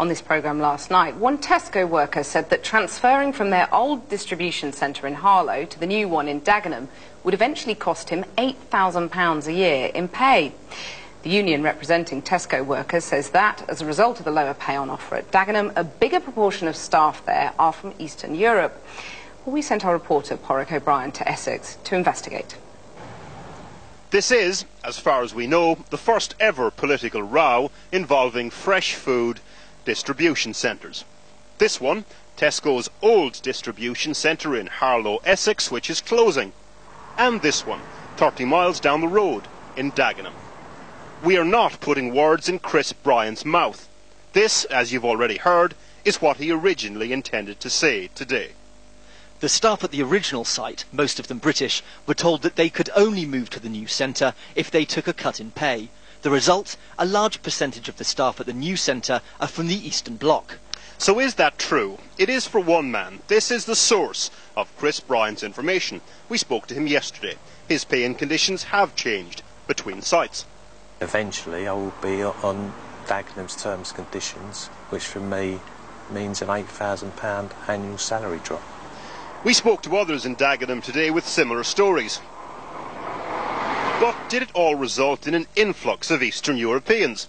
On this programme last night, one Tesco worker said that transferring from their old distribution centre in Harlow to the new one in Dagenham would eventually cost him £8,000 a year in pay. The union representing Tesco workers says that, as a result of the lower pay on offer at Dagenham, a bigger proportion of staff there are from Eastern Europe. Well, we sent our reporter, Porrick O'Brien, to Essex to investigate. This is, as far as we know, the first ever political row involving fresh food distribution centres. This one, Tesco's old distribution centre in Harlow, Essex, which is closing. And this one, 30 miles down the road in Dagenham. We are not putting words in Chris Bryant's mouth. This, as you've already heard, is what he originally intended to say today. The staff at the original site, most of them British, were told that they could only move to the new centre if they took a cut in pay. The result, a large percentage of the staff at the new centre are from the Eastern Bloc. So is that true? It is for one man. This is the source of Chris Bryant's information. We spoke to him yesterday. His pay and conditions have changed between sites. Eventually I will be on Dagenham's terms and conditions, which for me means an £8,000 annual salary drop. We spoke to others in Dagenham today with similar stories. But did it all result in an influx of Eastern Europeans?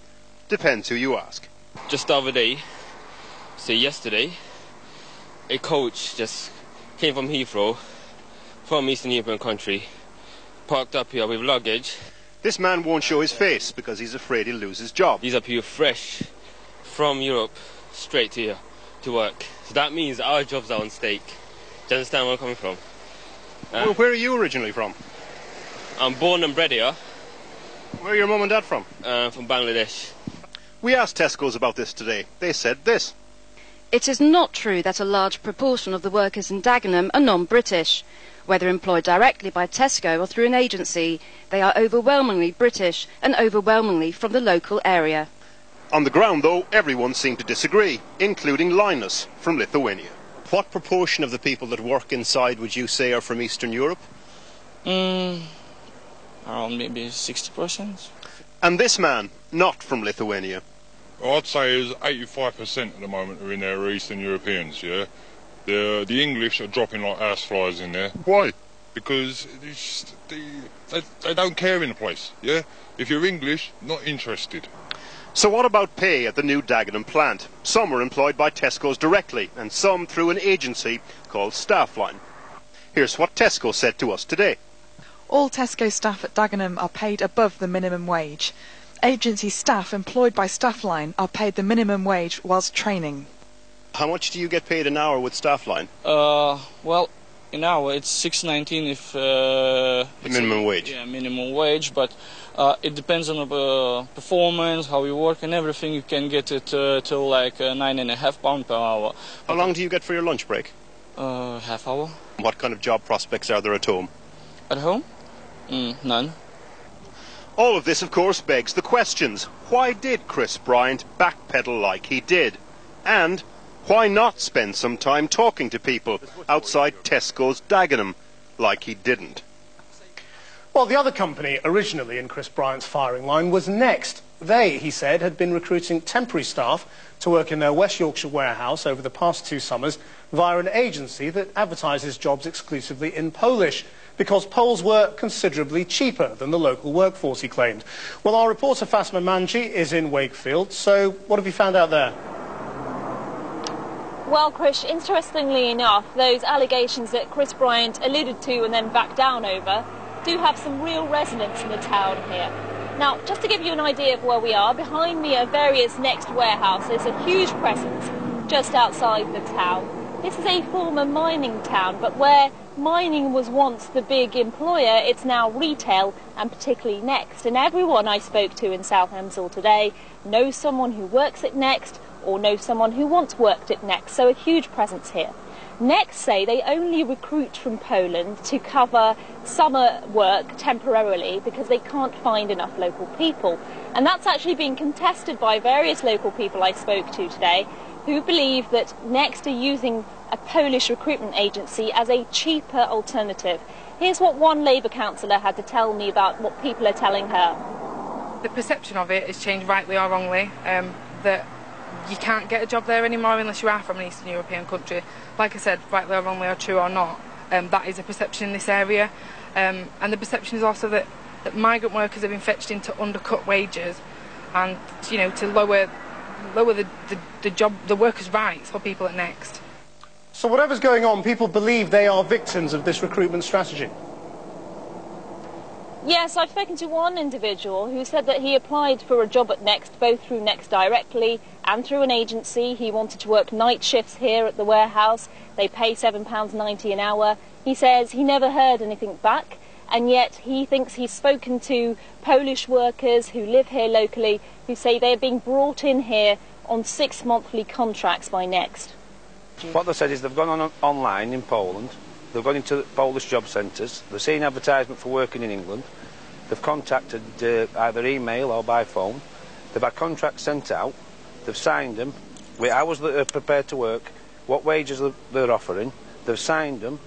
Depends who you ask. Just the other day, yesterday, a coach just came from Heathrow, from Eastern European country, parked up here with luggage. This man won't show his face because he's afraid he'll lose his job. These are people fresh from Europe straight to here to work. So that means our jobs are on stake. Do you understand where I'm coming from? Well, where are you originally from? I'm born and bred here. Where are your mum and dad from? From Bangladesh. We asked Tesco's about this today. They said this. It is not true that a large proportion of the workers in Dagenham are non-British. Whether employed directly by Tesco or through an agency, they are overwhelmingly British and overwhelmingly from the local area. On the ground, though, everyone seemed to disagree, including Linus from Lithuania. What proportion of the people that work inside would you say are from Eastern Europe? Around maybe 60%. And this man, not from Lithuania. I'd say is 85% at the moment are in there are Eastern Europeans, yeah? The English are dropping like houseflies in there. Why? Because they don't care in the place, yeah? If you're English, not interested. So what about pay at the new Dagenham plant? Some are employed by Tesco's directly and some through an agency called Staffline. Here's what Tesco said to us today. All Tesco staff at Dagenham are paid above the minimum wage. Agency staff employed by Staffline are paid the minimum wage whilst training. How much do you get paid an hour with Staffline? Well, an hour it's £6.19 if minimum wage. Yeah, minimum wage, but it depends on the performance, how you work and everything. You can get it till like £9.5 per hour. How long do you get for your lunch break? Half hour. What kind of job prospects are there at home? At home? None. All of this, of course, begs the questions. Why did Chris Bryant backpedal like he did? And why not spend some time talking to people outside Tesco's Dagenham like he didn't? Well, the other company originally in Chris Bryant's firing line was Next. They, he said, had been recruiting temporary staff to work in their West Yorkshire warehouse over the past 2 summers via an agency that advertises jobs exclusively in Polish, because Poles were considerably cheaper than the local workforce, he claimed. Well, our reporter Fasma Manji is in Wakefield, so what have you found out there? Well, Chris, interestingly enough, those allegations that Chris Bryant alluded to and then backed down over do have some real resonance in the town here. Now, just to give you an idea of where we are, behind me are various Next warehouses, a huge presence just outside the town. This is a former mining town, but where mining was once the big employer, it's now retail, and particularly Next. And everyone I spoke to in South Hemsall today knows someone who works at Next or knows someone who once worked at Next, so a huge presence here. Next say they only recruit from Poland to cover summer work temporarily because they can't find enough local people. And that's actually been contested by various local people I spoke to today who believe that Next are using a Polish recruitment agency as a cheaper alternative. Here's what one Labour councillor had to tell me about what people are telling her. The perception of it has changed rightly or wrongly, that you can't get a job there anymore unless you are from an Eastern European country. Like I said, rightly or wrongly, or true or not, that is a perception in this area. And the perception is also that migrant workers have been fetched in to undercut wages and, you know, to lower the workers' rights for people at Next. So whatever's going on, people believe they are victims of this recruitment strategy. Yes, I've spoken to one individual who said that he applied for a job at Next, both through Next directly and through an agency. He wanted to work night shifts here at the warehouse. They pay £7.90 an hour. He says he never heard anything back, and yet he thinks he's spoken to Polish workers who live here locally who say they're being brought in here on 6 monthly contracts by Next. What they said is they've gone on online in Poland. They've gone into Polish job centres, they've seen advertisement for working in England, they've contacted either email or by phone, they've had contracts sent out, they've signed them, with hours that they're prepared to work, what wages they're offering, they've signed them,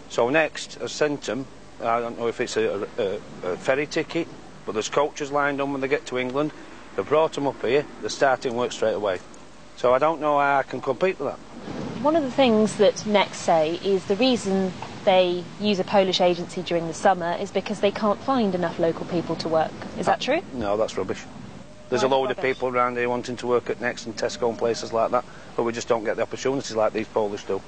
so Next has sent them, I don't know if it's a ferry ticket, but there's coaches lined up when they get to England, they've brought them up here, they're starting work straight away. So I don't know how I can compete with that. One of the things that Next say is the reason they use a Polish agency during the summer is because they can't find enough local people to work. Is that true? No, that's rubbish. There's a load of people around here wanting to work at Next and Tesco and places like that, but we just don't get the opportunities like these Polish do.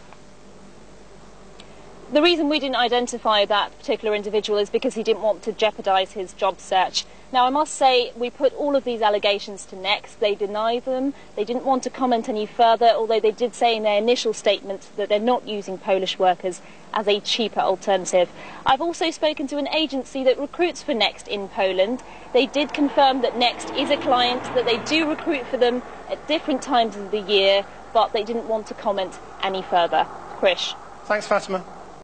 The reason we didn't identify that particular individual is because he didn't want to jeopardise his job search. Now, I must say, we put all of these allegations to Next. They deny them. They didn't want to comment any further, although they did say in their initial statement that they're not using Polish workers as a cheaper alternative. I've also spoken to an agency that recruits for Next in Poland. They did confirm that Next is a client, that they do recruit for them at different times of the year, but they didn't want to comment any further. Krish. Thanks, Fatima.